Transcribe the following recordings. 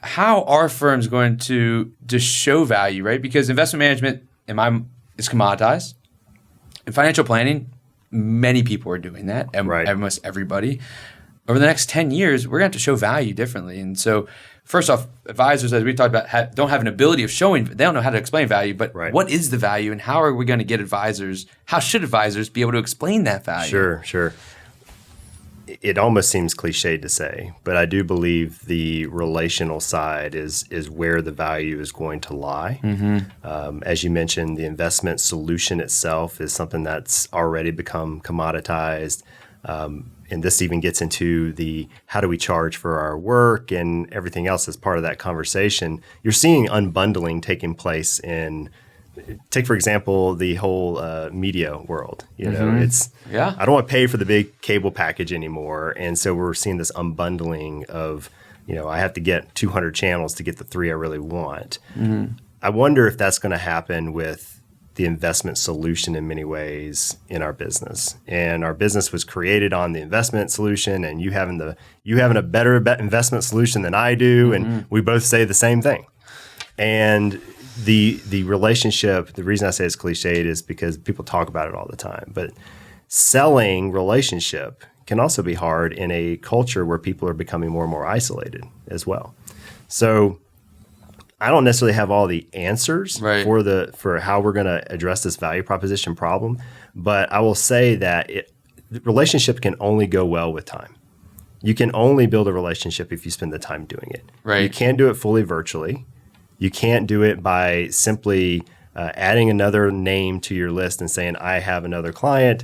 how are firms going to just show value, right? Because investment management is commoditized. In financial planning, many people are doing that, and almost everybody. Over the next 10 years, we're going to have to show value differently. And so, first off, advisors, as we talked about, don't have an ability of showing, they don't know how to explain value, but what is the value and how are we going to get advisors, how should advisors be able to explain that value? Sure. It almost seems cliched to say, but I do believe the relational side is where the value is going to lie. As you mentioned, the investment solution itself is something that's already become commoditized. And this even gets into the how do we charge for our work and everything else as part of that conversation. You're seeing unbundling taking place take, for example, the whole media world. I don't want to pay for the big cable package anymore. And so we're seeing this unbundling of, I have to get 200 channels to get the 3 I really want. I wonder if that's going to happen with the investment solution in many ways in our business. And our business was created on the investment solution, and you having a better investment solution than I do, and we both say the same thing. And the relationship, the reason I say it's cliched is because people talk about it all the time. But selling relationship can also be hard in a culture where people are becoming more and more isolated as well. So I don't necessarily have all the answers for how we're going to address this value proposition problem, but I will say that the relationship can only go well with time. You can only build a relationship if you spend the time doing it. You can't do it fully virtually. You can't do it by simply adding another name to your list and saying, I have another client.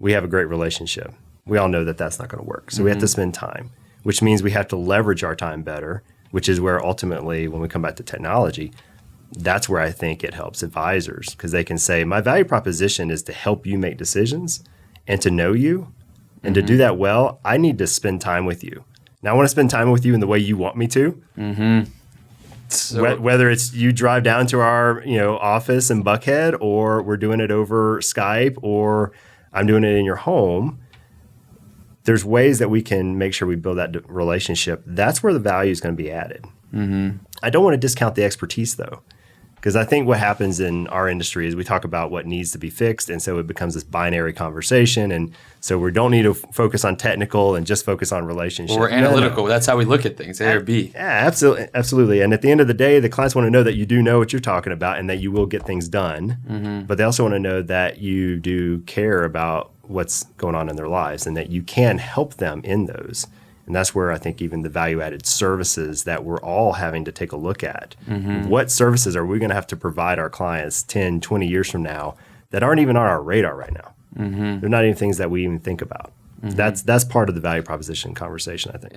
We have a great relationship. We all know that that's not going to work. So we have to spend time, which means we have to leverage our time better, which is where ultimately, when we come back to technology, that's where I think it helps advisors, because they can say, my value proposition is to help you make decisions and to know you. And to do that well, I need to spend time with you. Now, I want to spend time with you in the way you want me to. So, whether it's you drive down to our office in Buckhead, or we're doing it over Skype, or I'm doing it in your home, there's ways that we can make sure we build that relationship. That's where the value is going to be added. I don't want to discount the expertise, though, because I think what happens in our industry is we talk about what needs to be fixed, and so it becomes this binary conversation. And so we don't need to focus on technical and just focus on relationship. Or analytical. No. That's how we look at things, A or B. Yeah, absolutely. And at the end of the day, the clients want to know that you do know what you're talking about and that you will get things done. But they also want to know that you do care about what's going on in their lives and that you can help them in those. And that's where I think even the value-added services that we're all having to take a look at. What services are we going to have to provide our clients 10, 20 years from now that aren't even on our radar right now? They're not even things that we even think about. That's part of the value proposition conversation, I think.